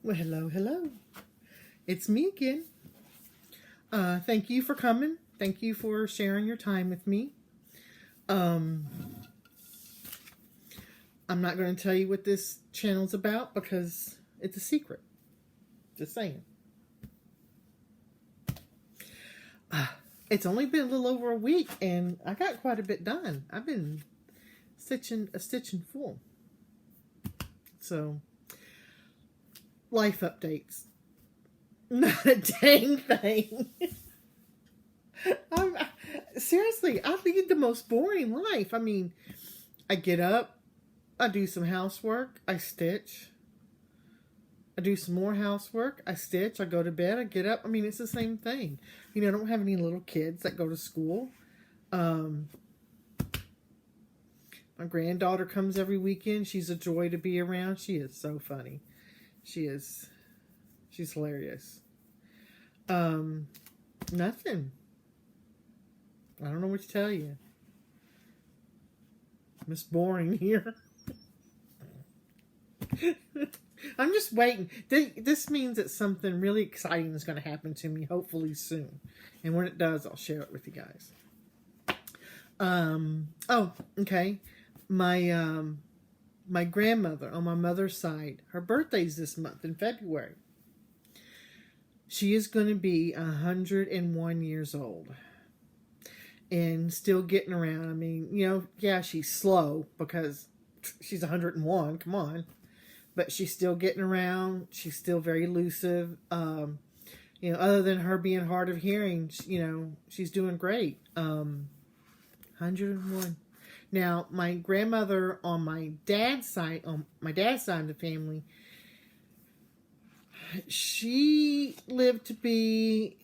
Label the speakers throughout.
Speaker 1: Well, hello, hello. It's me again. Thank you for coming. Thank you for sharing your time with me. Um, I'm not going to tell you what this channel's about because it's a secret. Just saying. It's only been a little over a week and I got quite a bit done. I've been stitching full. So, life updates. Not a dang thing. Seriously, I lead the most boring life. I mean, I get up, I do some housework, I stitch. I do some more housework, I stitch, I go to bed, I get up. I mean, it's the same thing. You know, I don't have any little kids that go to school. My granddaughter comes every weekend. She's a joy to be around. She is so funny. She's hilarious. Nothing. I don't know what to tell you. Miss Boring here. I'm just waiting. This means that something really exciting is going to happen to me, hopefully soon. And when it does, I'll share it with you guys. Oh, okay. My grandmother on my mother's side, her birthday's this month in February. She is going to be 101 years old. And still getting around. I mean, you know, yeah, she's slow because she's 101. Come on. But she's still getting around. She's still very elusive. You know, other than her being hard of hearing, you know, she's doing great. 101. Now, my grandmother on my dad's side of the family, she lived to be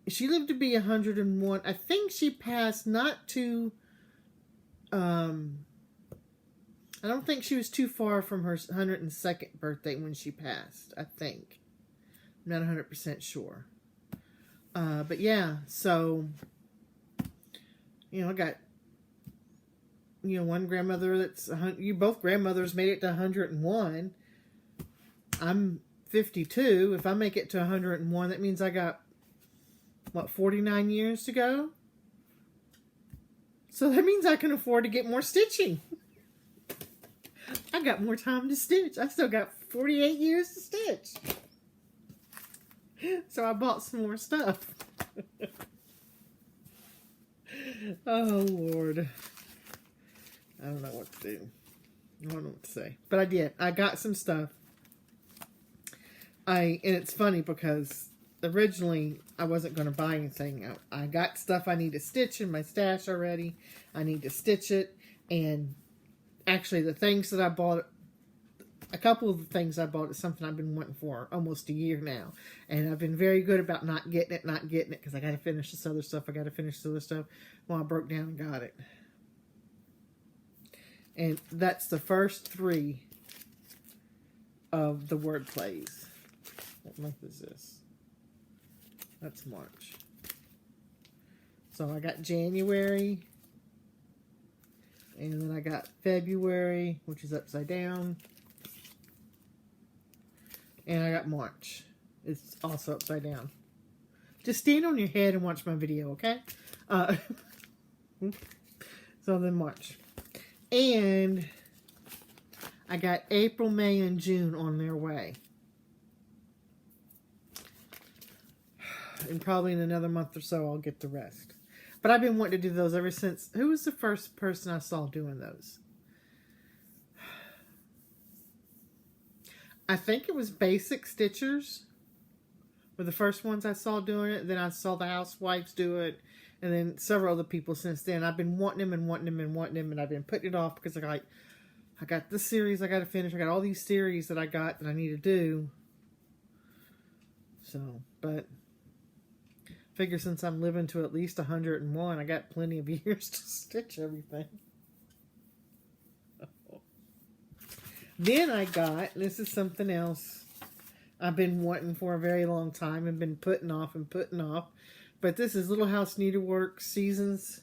Speaker 1: 101. I think she passed not too, I don't think she was too far from her 102nd birthday when she passed, I think. I'm not 100% sure. But yeah, so, you know, I got, you know, one grandmother that's, you both grandmothers made it to 101. I'm 52. If I make it to 101, that means I got, 49 years to go? So that means I can afford to get more stitching. I got more time to stitch. I still got 48 years to stitch. So I bought some more stuff. Oh, Lord. I don't know what to do. I don't know what to say. But I did. I got some stuff. And it's funny because originally I wasn't going to buy anything. I got stuff I need to stitch in my stash already. I need to stitch it. And actually the things that I bought, a couple of the things I bought is something I've been wanting for almost a year now. And I've been very good about not getting it because I got to finish this other stuff. Well, I broke down and got it. And that's the first 3 of the word plays. What month is this? That's March. So I got January. And then I got February, which is upside down. And I got March. It's also upside down. Just stand on your head and watch my video, okay? So then March. And I got April, May, and June on their way. And probably in another month or so, I'll get the rest. But I've been wanting to do those ever since. Who was the first person I saw doing those? I think it was Basic Stitchers were the first ones I saw doing it. Then I saw the Housewives do it. And then several other people since then. I've been wanting them. And I've been putting it off because I got this series I got to finish. I got all these series that I got that I need to do. So, but figure since I'm living to at least 101, I got plenty of years to stitch everything. Then I got, this is something else I've been wanting for a very long time and been putting off. But this is Little House Needlework Seasons,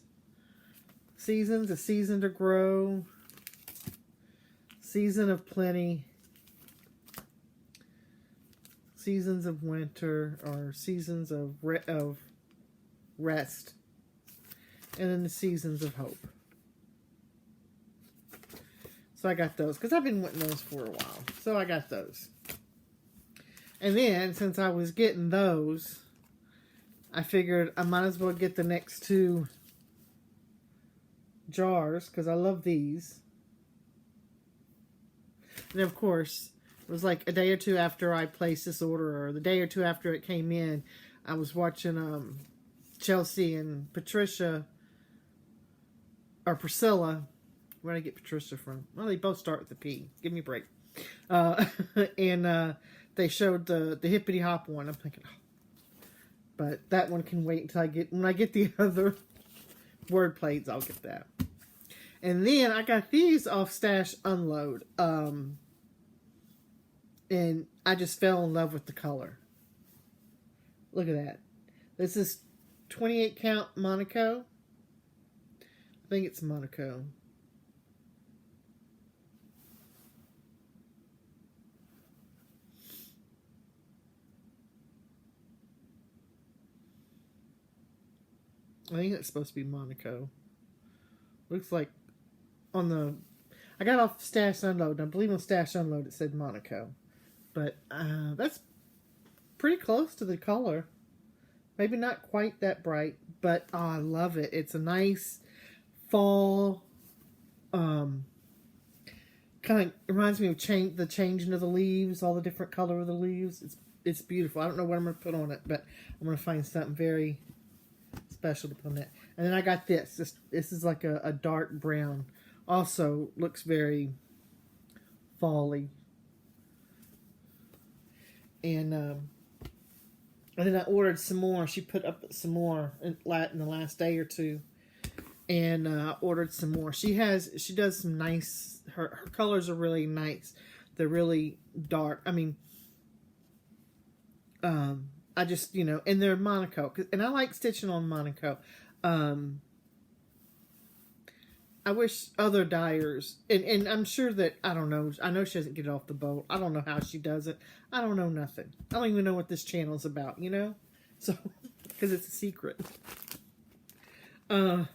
Speaker 1: A Season to Grow, Season of Plenty. seasons of winter or seasons of rest, and then the seasons of hope. So I got those because I've been wanting those for a while. So I got those. And then since I was getting those, I figured I might as well get the next 2 jars because I love these. And of course, it was like a day or 2 after I placed this order, or the day or 2 after it came in, I was watching Chelsea and Patricia, or Priscilla. Where did I get Patricia from? Well, they both start with a P. Give me a break. And they showed the hippity hop one. I'm thinking, oh. But that one can wait until when I get the other word plates, I'll get that. And then I got these off Stash Unload. And I just fell in love with the color. Look at that. This is 28 count Monaco. I think it's Monaco. I think it's supposed to be Monaco. Looks like I got off Stash Unload. I believe on Stash Unload it said Monaco. But that's pretty close to the color. Maybe not quite that bright, but I love it. It's a nice fall. Kind of reminds me of the changing of the leaves, all the different color of the leaves. It's beautiful. I don't know what I'm going to put on it, but I'm going to find something very special to put on that. And then I got this. This is like a dark brown. Also looks very fall-y. And then I ordered some more. She put up some more in the last day or 2. And ordered some more. She does some nice, her colors are really nice. They're really dark. I mean, I just, and they're Monaco. And I like stitching on Monaco. I wish other dyers, and I'm sure that, I don't know, I know she doesn't get it off the boat. I don't know how she does it. I don't know nothing. I don't even know what this channel's about, So, because it's a secret. I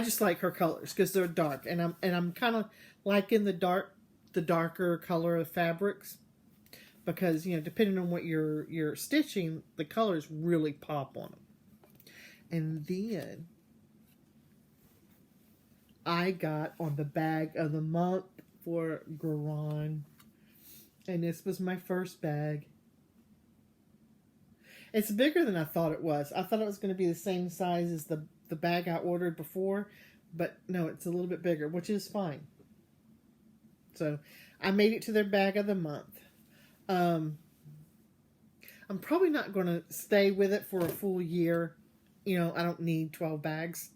Speaker 1: just like her colors because they're dark, and I'm kind of liking the darker color of fabrics because depending on what you're stitching, the colors really pop on them. And then I got on the bag of the month for Garan, and this was my first bag. It's bigger than I thought it was. I thought it was going to be the same size as the bag I ordered before, but no, it's a little bit bigger, which is fine. So I made it to their bag of the month. I'm probably not going to stay with it for a full year. I don't need 12 bags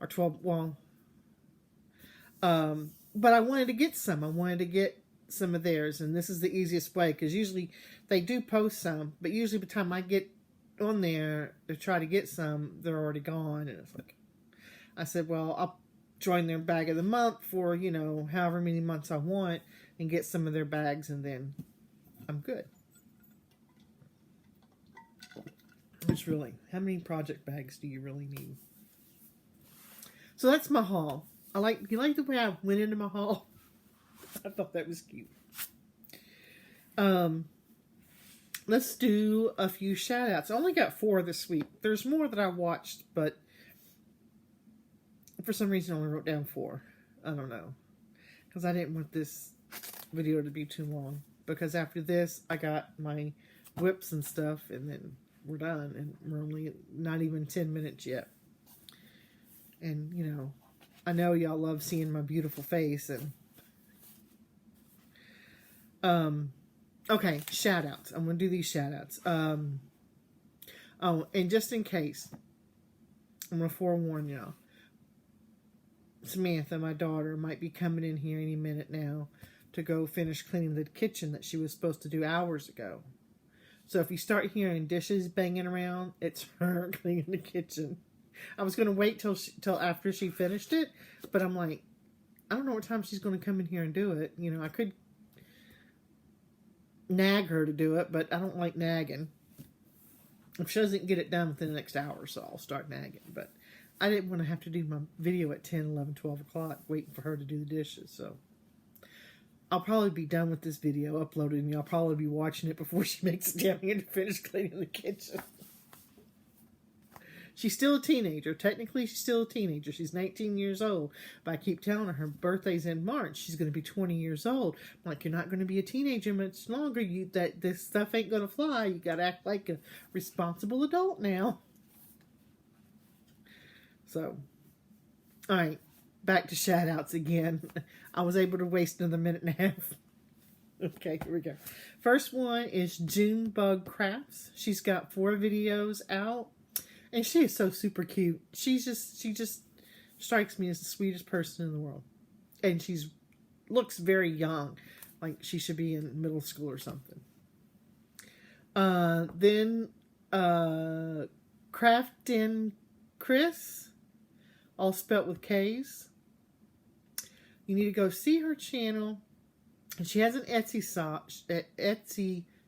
Speaker 1: or 12. Well, but I wanted to get some. I wanted to get some of theirs, and this is the easiest way because usually they do post some, but usually by the time I get on there to try to get some, they're already gone. And it's like, I said, well, I'll join their bag of the month for however many months I want and get some of their bags, and then I'm good. Which really, how many project bags do you really need? So that's my haul. You like the way I went into my haul? I thought that was cute. Let's do a few shout-outs. I only got 4 this week. There's more that I watched, but for some reason I only wrote down 4. I don't know. Because I didn't want this video to be too long. Because after this, I got my whips and stuff, and then we're done. And we're only not even 10 minutes yet. And, I know y'all love seeing my beautiful face. And okay, shout-outs. I'm going to do these shout-outs. Oh, and just in case, I'm going to forewarn y'all. Samantha, my daughter, might be coming in here any minute now to go finish cleaning the kitchen that she was supposed to do hours ago. So if you start hearing dishes banging around, it's her cleaning the kitchen. I was going to wait till after she finished it, but I'm like, I don't know what time she's going to come in here and do it. I could nag her to do it, but I don't like nagging. If she doesn't get it done within the next hour or so, I'll start nagging. But I didn't want to have to do my video at 10, 11, 12 o'clock waiting for her to do the dishes. So I'll probably be done with this video uploaded, and y'all probably be watching it before she makes it down here to finish cleaning the kitchen. She's still a teenager. Technically, she's still a teenager. She's 19 years old. But I keep telling her birthday's in March. She's going to be 20 years old. I'm like, you're not going to be a teenager much longer. That this stuff ain't going to fly. You got to act like a responsible adult now. So, all right. Back to shout-outs again. I was able to waste another minute and a half. Okay, here we go. First one is Junebug Crafts. She's got 4 videos out. And she is so super cute. She just strikes me as the sweetest person in the world. And she's looks very young. Like she should be in middle school or something. Then Craftin' Chris, all spelt with K's. You need to go see her channel. And she has an Etsy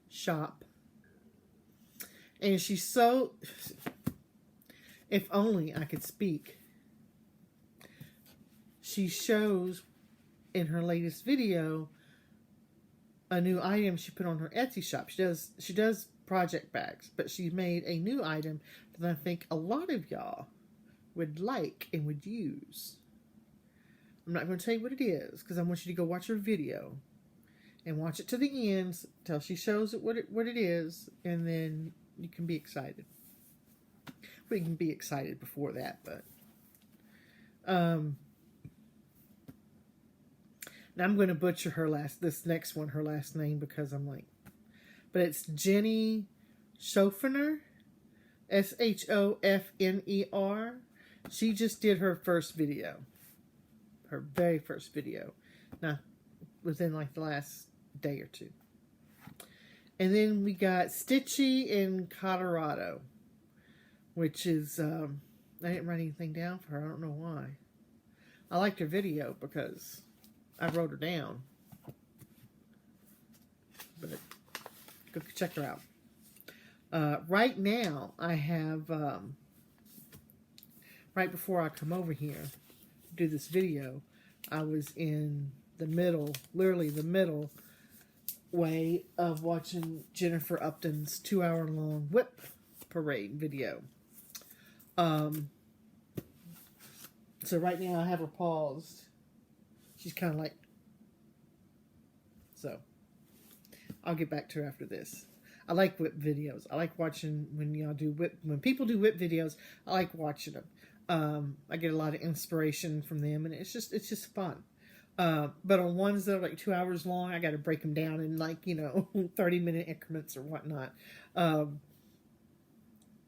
Speaker 1: shop. And she's so... If only I could speak. She shows in her latest video a new item she put on her Etsy shop. She does project bags, but she made a new item that I think a lot of y'all would like and would use. I'm not going to tell you what it is because I want you to go watch her video and watch it to the end till she shows it what it is, and then you can be excited. We can be excited before that, but now I'm going to butcher her this next one, her last name, because I'm like, but it's Jenny Schofner, Schofner. She just did her first video, her very first video, now within like the last day or two. And then we got Stitchy in Colorado, which is, I didn't write anything down for her. I don't know why. I liked her video because I wrote her down. But go check her out. Right now, I have, right before I come over here to do this video, I was in the middle, literally the middle way of watching Jennifer Upton's 2-hour-long whip parade video. So right now I have her paused. She's kind of like, so I'll get back to her after this. I like whip videos. I like watching when when people do whip videos. I like watching them. I get a lot of inspiration from them, and it's just fun. But on ones that are like 2 hours long, I got to break them down in 30-minute increments or whatnot.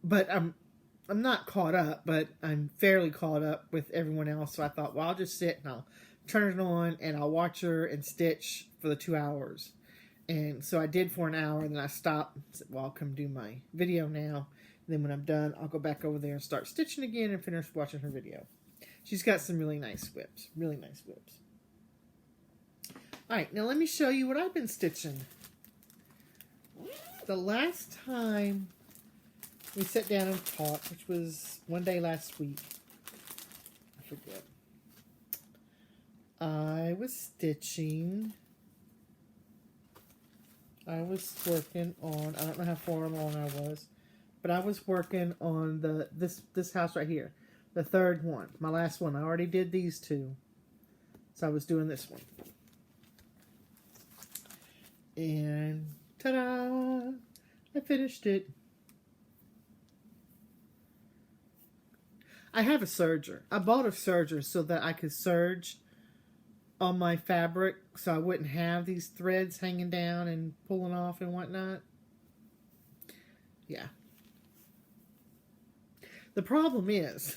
Speaker 1: But I'm not caught up, but I'm fairly caught up with everyone else. So I thought, well, I'll just sit and I'll turn it on and I'll watch her and stitch for the 2 hours. And so I did for an hour, and then I stopped and said, well, I'll come do my video now. And then when I'm done, I'll go back over there and start stitching again and finish watching her video. She's got some really nice whips. Really nice whips. Alright, now let me show you what I've been stitching. The last time we sat down and talked, which was one day last week, I forget, I was stitching. I was working on, I don't know how far along I was, but I was working on this house right here, the third one, my last one. I already did these two, so I was doing this one. And ta-da! I finished it. I have a serger. I bought a serger so that I could serge on my fabric so I wouldn't have these threads hanging down and pulling off and whatnot. Yeah. The problem is,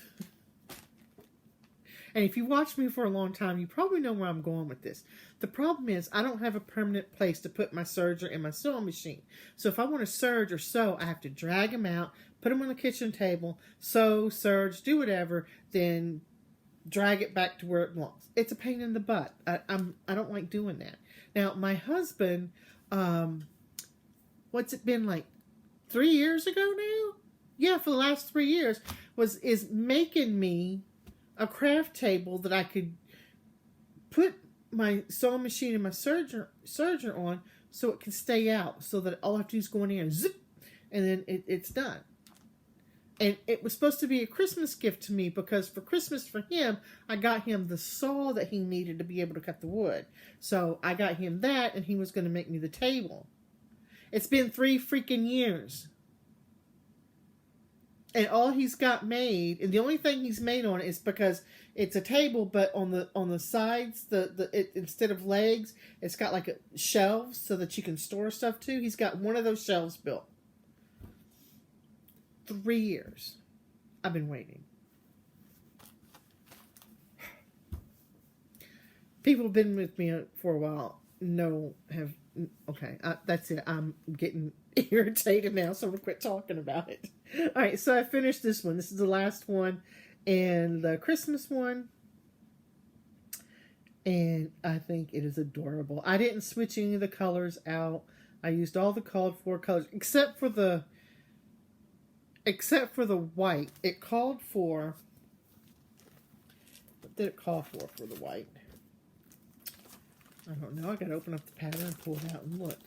Speaker 1: and if you watch me for a long time, you probably know where I'm going with this. The problem is I don't have a permanent place to put my serger and my sewing machine. So if I want to serge or sew, I have to drag them out, put them on the kitchen table, sew, serge, do whatever, then drag it back to where it belongs. It's a pain in the butt. I don't like doing that. Now, my husband what's it been like 3 years ago now? Yeah, for the last 3 years is making me a craft table that I could put my sewing machine and my serger on so it can stay out, so that all I have to do is go in here and zip, and then it's done. And it was supposed to be a Christmas gift to me, because for Christmas for him, I got him the saw that he needed to be able to cut the wood. So I got him that, and he was going to make me the table. It's been 3 freaking years. And all he's got made, and the only thing he's made on it is because it's a table, but on the sides, instead of legs, it's got like shelves so that you can store stuff too. He's got one of those shelves built. 3 years. I've been waiting. People have been with me for a while. Okay, that's it. I'm getting irritated now, so I'm going to quit talking about it. All right, so I finished this one. This is the last one, and the Christmas one. And I think it is adorable. I didn't switch any of the colors out. I used all the called for colors, except for the white. It called for, what did it call for the white? I don't know. I gotta open up the pattern and pull it out and look.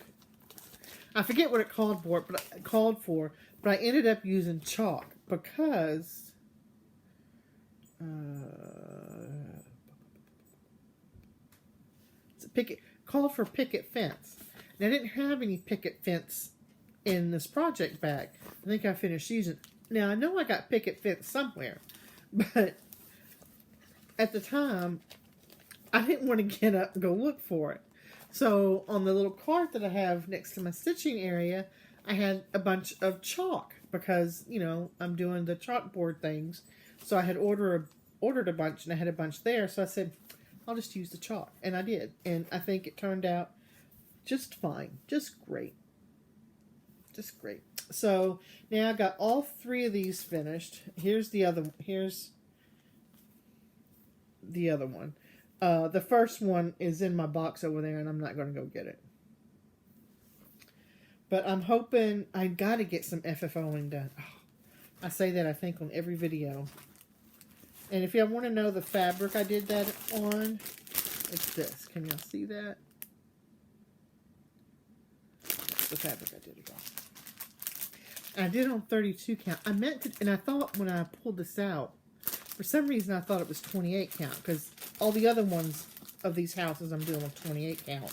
Speaker 1: I forget what it called for, but I ended up using chalk because it's a called for picket fence. And I didn't have any picket fence in this project bag. I think I finished using it. Now, I know I got picket fence somewhere, but at the time, I didn't want to get up and go look for it. So, on the little cart that I have next to my stitching area, I had a bunch of chalk because, you know, I'm doing the chalkboard things. So, I had ordered a bunch, and I had a bunch there. So, I said, I'll just use the chalk. And I did. And I think it turned out just fine. Just great. Just great. So now I got all 3 of these finished. Here's the other one. The first one is in my box over there, and I'm not going to go get it. But I'm hoping I got to get some FFOing done. Oh, I say that, I think, on every video. And if you want to know the fabric I did that on, it's this. Can y'all see that? That's the fabric I did it on. I did it on 32 count. I meant to, and I thought when I pulled this out, for some reason I thought it was 28 count, because all the other ones of these houses I'm doing on 28 count.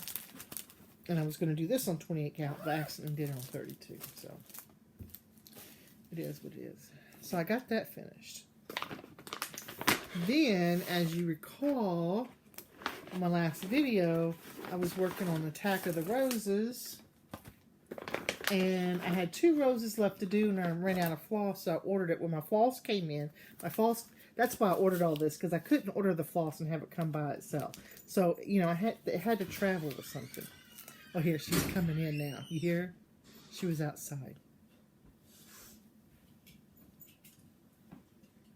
Speaker 1: And I was going to do this on 28 count, but I accidentally did it on 32. So, it is what it is. So I got that finished. Then, as you recall, in my last video, I was working on Attack of the Roses. And I had 2 roses left to do, and I ran out of floss, so I ordered it. When my floss came in, that's why I ordered all this, because I couldn't order the floss and have it come by itself. So, you know, it had to travel with something. Oh, here, she's coming in now. You hear? She was outside.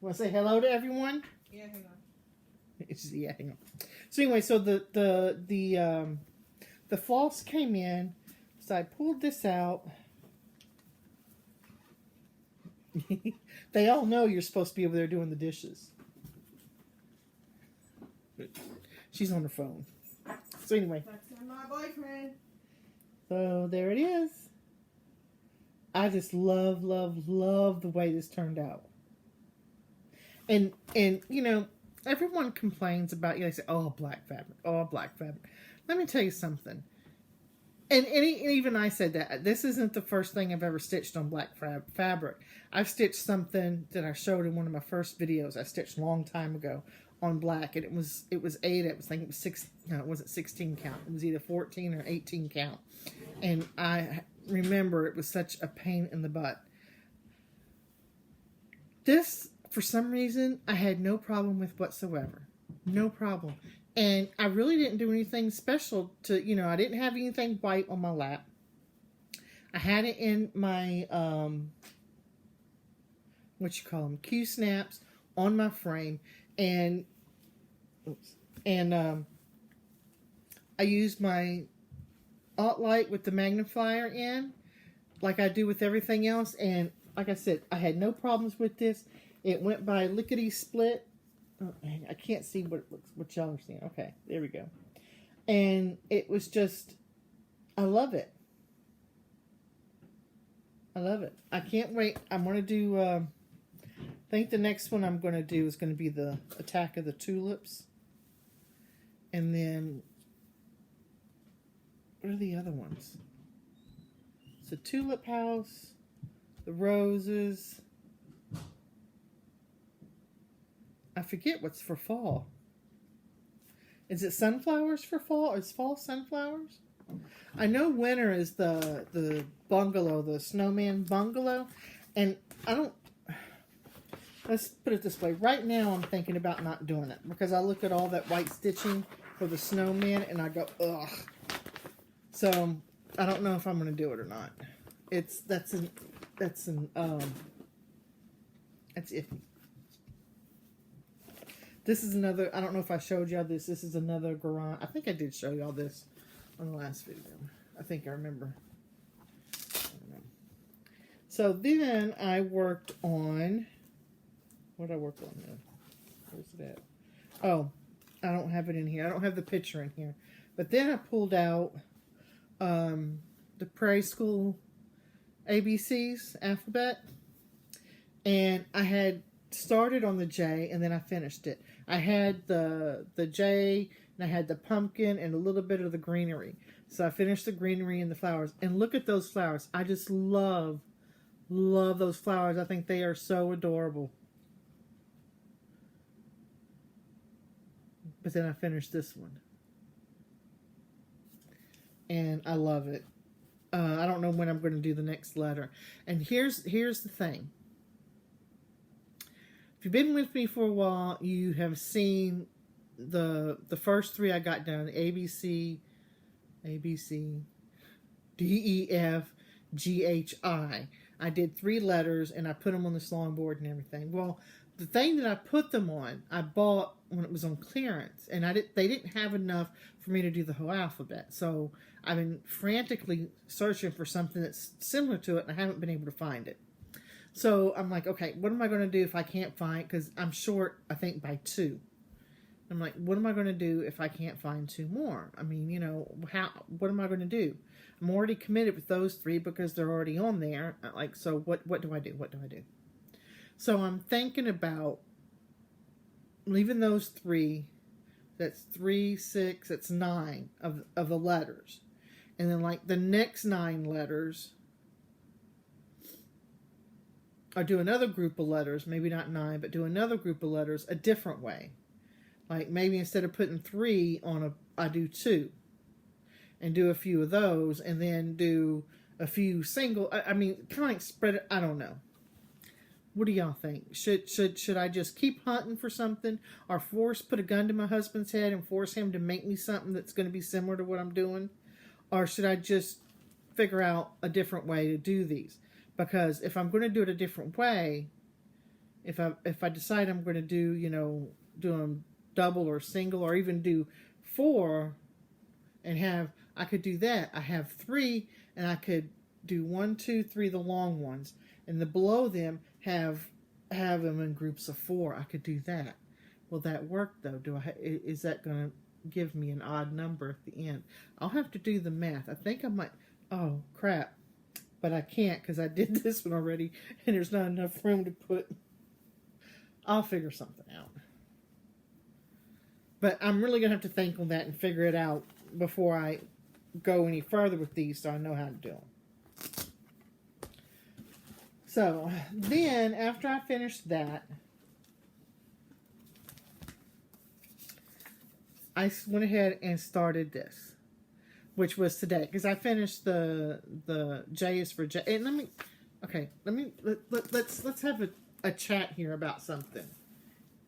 Speaker 1: Want to say hello to everyone?
Speaker 2: Yeah, hang on.
Speaker 1: Yeah, hang on. So anyway, so the floss came in. So I pulled this out. They all know you're supposed to be over there doing the dishes. She's on her phone. So anyway.
Speaker 2: That's my boyfriend.
Speaker 1: So there it is. I just love, love, love the way this turned out. And you know, everyone complains about, you know, they say, oh, black fabric. Oh, black fabric. Let me tell you something. And even I said that. This isn't the first thing I've ever stitched on black fabric. I've stitched something that I showed in one of my first videos. I stitched a long time ago on black. And it was 8. I think it was 6. No, it wasn't 16 count. It was either 14 or 18 count. And I remember it was such a pain in the butt. This, for some reason, I had no problem with whatsoever. No problem. And I really didn't do anything special to, you know, I didn't have anything white on my lap. I had it in my, Q-snaps on my frame. And I used my alt light with the magnifier in like I do with everything else. And like I said, I had no problems with this. It went by lickety split. Oh, I can't see what it looks, what y'all are seeing. Okay, there we go. And it was just, I love it. I love it. I can't wait. I'm going to do, I think the next one I'm going to do is going to be the Attack of the Tulips. And then, what are the other ones? It's the Tulip House, the Roses. I forget what's for fall. Is it sunflowers for fall? Is fall sunflowers? I know winter is the bungalow, the snowman bungalow. And I don't... Let's put it this way. Right now I'm thinking about not doing it. Because I look at all that white stitching for the snowman and I go, ugh. So, I don't know if I'm going to do it or not. That's iffy. This is another, I don't know if I showed y'all this. This is another garage. I think I did show y'all this on the last video. I think I remember. I don't know. So then I worked on, what did I work on now? Where's it at? Oh, I don't have it in here. I don't have the picture in here. But then I pulled out the Prairie School ABCs alphabet. And I had started on the J and then I finished it. I had the J and I had the pumpkin and a little bit of the greenery. So I finished the greenery and the flowers. And look at those flowers. I just love those flowers. I think they are so adorable. But then I finished this one. And I love it. I don't know when I'm going to do the next letter. And here's the thing. If you've been with me for a while, you have seen the first three I got down. A, B, C, D, E, F, G, H, I. I did 3 letters and I put them on the longboard and everything. Well, the thing that I put them on, I bought when it was on clearance. And they didn't have enough for me to do the whole alphabet. So I've been frantically searching for something that's similar to it and I haven't been able to find it. So I'm like, okay, what am I going to do if I can't find, because I'm short, I think, by 2. I'm like, what am I going to do if I can't find 2 more? I mean, you know, what am I going to do? I'm already committed with those 3 because they're already on there. Like, so what do I do? What do I do? So I'm thinking about leaving those 3. That's 3, 6, that's 9 of the letters. And then like the next 9 letters, or do another group of letters, maybe not 9, but do another group of letters a different way. Like maybe instead of putting 3 on I do 2. And do a few of those, and then do a few single, I mean, kind of like spread it, I don't know. What do y'all think? Should I just keep hunting for something, or put a gun to my husband's head and force him to make me something that's going to be similar to what I'm doing? Or should I just figure out a different way to do these? Because if I'm going to do it a different way, if I decide I'm going to do, you know, do them double or single, or even do 4 and I could do that. I have 3 and I could do 1, 2, 3, the long ones. And the below them have them in groups of 4. I could do that. Will that work though? Is that going to give me an odd number at the end? I'll have to do the math. I think I might, oh crap. But I can't because I did this one already and there's not enough room to put. I'll figure something out. But I'm really going to have to think on that and figure it out before I go any further with these so I know how to do them. So then after I finished that, I went ahead and started this, which was today, because I finished the J is for J. And let's have a chat here about something.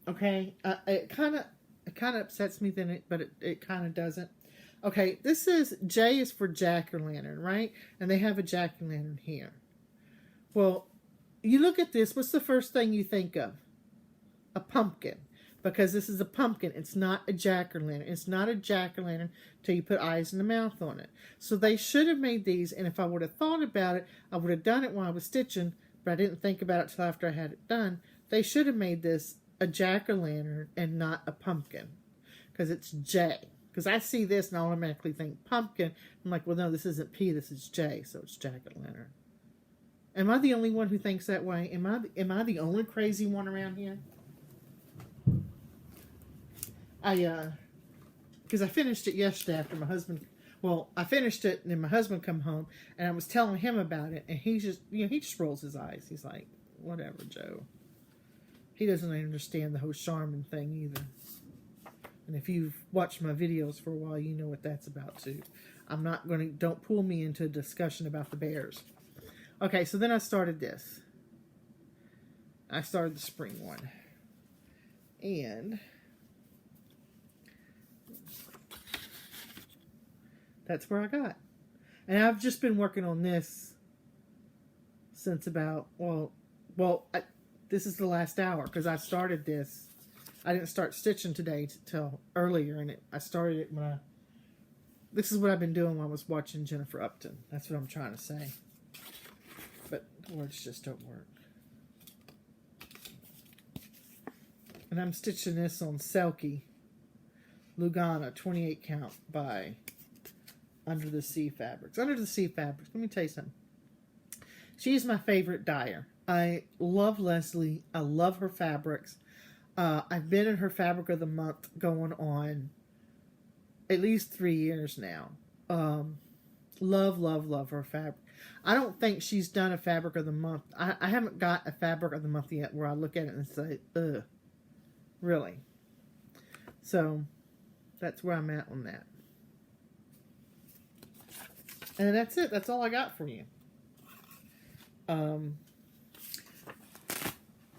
Speaker 1: Okay, it kind of upsets me, but it kind of doesn't. Okay, this is J is for jack-o'-lantern, right? And they have a jack-o'-lantern here. Well, you look at this. What's the first thing you think of? A pumpkin. because this is a pumpkin. It's not a jack-o'-lantern. It's not a jack-o'-lantern till you put eyes and a mouth on it. So they should have made these, and if I would have thought about it, I would have done it while I was stitching, but I didn't think about it till after I had it done. They should have made this a jack-o'-lantern and not a pumpkin, because it's J. Because I see this and I automatically think pumpkin. I'm like, well, no, this isn't P, this is J, so it's jack-o'-lantern. Am I the only one who thinks that way? Am I the only crazy one around here? Because I finished it yesterday after my husband, well, I finished it and then my husband come home and I was telling him about it and he just, he just rolls his eyes. He's like, whatever, Joe. He doesn't understand the whole Charmin thing either. And if you've watched my videos for a while, you know what that's about too. I'm not going to, don't pull me into a discussion about the bears. Okay, so then I started this. I started the spring one. And that's where I got. And I've just been working on this since about, this is the last hour because I started this. I didn't start stitching today till earlier, and I started it when this is what I've been doing while I was watching Jennifer Upton. That's what I'm trying to say. But the words just don't work. And I'm stitching this on Selkie Lugana 28 count by Under the Sea Fabrics. Under the Sea Fabrics, let me tell you something. She's my favorite dyer. I love Leslie. I love her fabrics. I've been in her Fabric of the Month going on at least 3 years now. Love her fabric. I don't think she's done a Fabric of the Month. I haven't got a Fabric of the Month yet where I look at it and say, ugh, really? So, that's where I'm at on that. And that's it. That's all I got for you.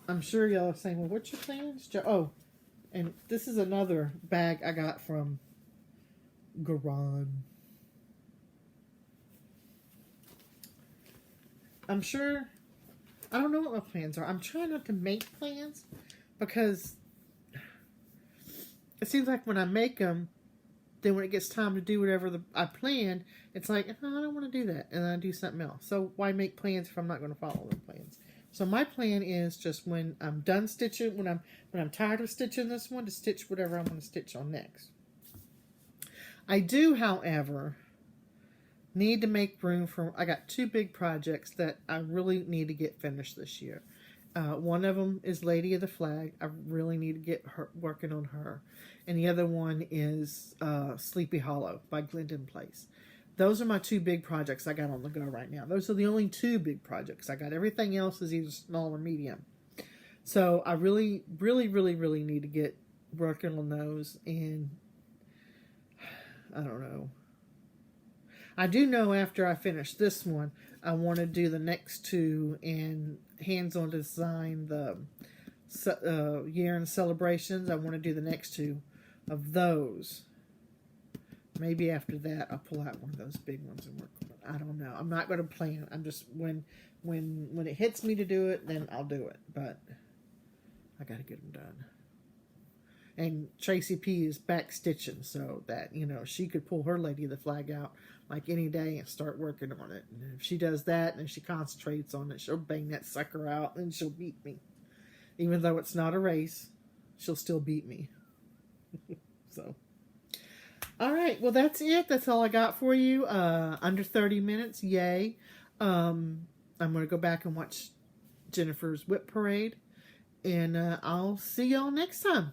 Speaker 1: I'm sure y'all are saying, well, what's your plans, Joe? Oh, and this is another bag I got from Garan. I'm sure, I don't know what my plans are. I'm trying not to make plans because it seems like when I make them, then when it gets time to do whatever I planned, it's like, oh, I don't want to do that. And then I do something else. So why make plans if I'm not going to follow the plans? So my plan is just when I'm done stitching, when I'm tired of stitching this one, to stitch whatever I'm going to stitch on next. I do, however, need to make room for, I got 2 big projects that I really need to get finished this year. One of them is Lady of the Flag. I really need to get her working on her. And the other one is Sleepy Hollow by Glendon Place. Those are my 2 big projects I got on the go right now. Those are the only 2 big projects I got. Everything else is either small or medium. So I really need to get working on those. And I don't know. I do know after I finish this one, I want to do the next 2 and hands-on design, the year-end celebrations. I want to do the next 2 of those. Maybe after that, I'll pull out one of those big ones and work on it. I don't know. I'm not going to plan. I'm just, when it hits me to do it, then I'll do it. But I got to get them done. And Tracy P is back stitching so that, she could pull her Lady of the Flag out like any day and start working on it. And if she does that and if she concentrates on it, she'll bang that sucker out and she'll beat me. Even though it's not a race, she'll still beat me. So, all right. Well, that's it. That's all I got for you. Under 30 minutes. Yay. I'm going to go back and watch Jennifer's Whip Parade. And I'll see y'all next time.